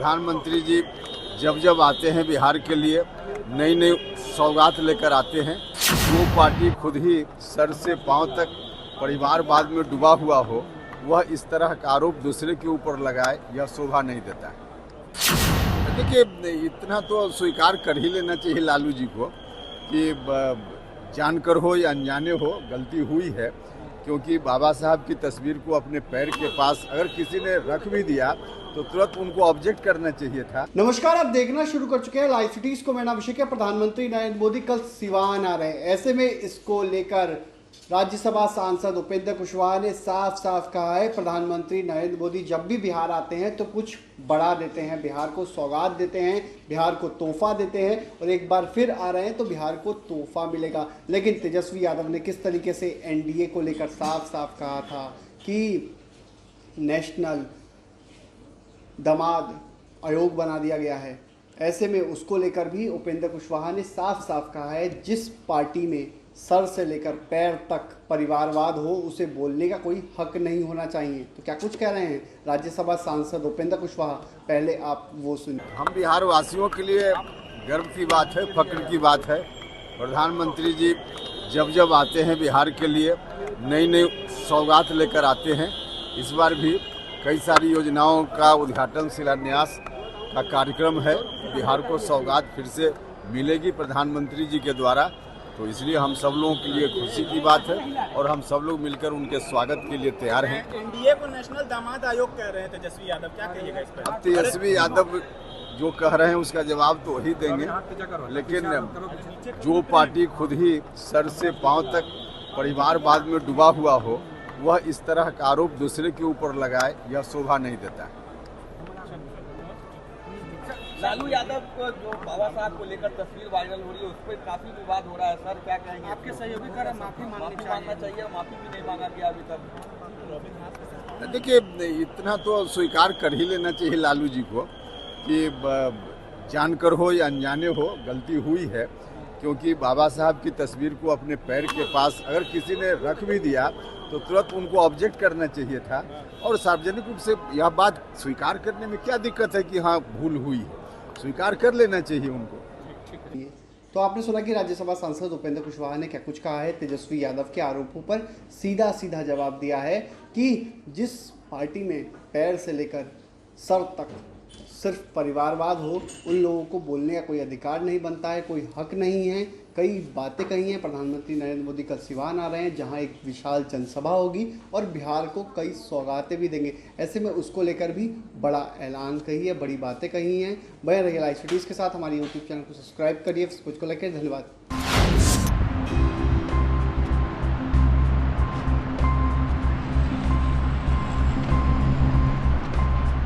प्रधानमंत्री जी जब जब आते हैं बिहार के लिए नई नई सौगात लेकर आते हैं। जो पार्टी खुद ही सर से पांव तक परिवारवाद में डूबा हुआ हो, वह इस तरह का आरोप दूसरे के ऊपर लगाए, यह शोभा नहीं देता है। देखिए, इतना तो स्वीकार कर ही लेना चाहिए लालू जी को कि जानकर हो या अनजाने हो गलती हुई है, क्योंकि बाबा साहब की तस्वीर को अपने पैर के पास अगर किसी ने रख भी दिया तो तुरंत उनको ऑब्जेक्ट करना चाहिए था। नमस्कार, आप देखना शुरू कर चुके हैं लाइव सिटीज को। मेरा अभिषेक है। प्रधानमंत्री नरेंद्र मोदी कल सिवान आ रहे हैं। ऐसे में इसको लेकर राज्यसभा सांसद उपेंद्र कुशवाहा ने साफ साफ कहा है, प्रधानमंत्री नरेंद्र मोदी जब भी बिहार आते हैं तो कुछ बड़ा देते हैं, बिहार को सौगात देते हैं, बिहार को तोहफा देते हैं, और एक बार फिर आ रहे हैं तो बिहार को तोहफा मिलेगा। लेकिन तेजस्वी यादव ने किस तरीके से एनडीए को लेकर साफ साफ कहा था कि नेशनल दामाद आयोग बना दिया गया है। ऐसे में उसको लेकर भी उपेंद्र कुशवाहा ने साफ साफ कहा है, जिस पार्टी में सर से लेकर पैर तक परिवारवाद हो उसे बोलने का कोई हक नहीं होना चाहिए। तो क्या कुछ कह रहे हैं राज्यसभा सांसद उपेंद्र कुशवाहा, पहले आप वो सुनिए। हम बिहार वासियों के लिए गर्व की बात है, फख्र की बात है। प्रधानमंत्री जी जब जब आते हैं बिहार के लिए नई नई सौगात लेकर आते हैं। इस बार भी कई सारी योजनाओं का उद्घाटन शिलान्यास का कार्यक्रम है। बिहार को सौगात फिर से मिलेगी प्रधानमंत्री जी के द्वारा, तो इसलिए हम सब लोगों के लिए खुशी की बात है और हम सब लोग मिलकर उनके स्वागत के लिए तैयार हैं। एनडीए को नेशनल दामाद आयोग कह रहे हैं तेजस्वी यादव, क्या कहिएगा इस पर? अब तेजस्वी यादव जो कह रहे हैं उसका जवाब तो वही देंगे, लेकिन जो पार्टी खुद ही सर से पांव तक परिवारवाद में डूबा हुआ हो, वह इस तरह का आरोप दूसरे के ऊपर लगाए, यह शोभा नहीं देता है। लालू यादव को जो बाबा साहब को लेकर तस्वीर वायरल हो रही है, उस पर काफी विवाद हो रहा है। सर क्या कहेंगे? आपके सहयोगी कर माफी मांगना चाहिए, माफी भी नहीं मांगा गया अभी तक। देखिए, इतना तो स्वीकार कर ही लेना चाहिए लालू जी को कि जानकर हो या अनजाने हो गलती हुई है, क्योंकि बाबा साहब की तस्वीर को अपने पैर के पास अगर किसी ने रख भी दिया तो तुरंत उनको ऑब्जेक्ट करना चाहिए था। और सार्वजनिक रूप से यह बात स्वीकार करने में क्या दिक्कत है कि हाँ भूल हुई है, स्वीकार कर लेना चाहिए उनको। तो आपने सुना कि राज्यसभा सांसद उपेंद्र कुशवाहा ने क्या कुछ कहा है तेजस्वी यादव के आरोपों पर। सीधा सीधा जवाब दिया है कि जिस पार्टी में पैर से लेकर सर तक सिर्फ परिवारवाद हो, उन लोगों को बोलने का कोई अधिकार नहीं बनता है, कोई हक नहीं है। कई बातें कही हैं। प्रधानमंत्री नरेंद्र मोदी कल सिवान आ रहे हैं, जहां एक विशाल जनसभा होगी और बिहार को कई सौगातें भी देंगे। ऐसे में उसको लेकर भी बड़ा ऐलान कही है, बड़ी बातें कही हैं। बने रहिए लाइव सिटीज़ के साथ। हमारी यूट्यूब चैनल को सब्सक्राइब करिए। कुछ को लेकर धन्यवाद।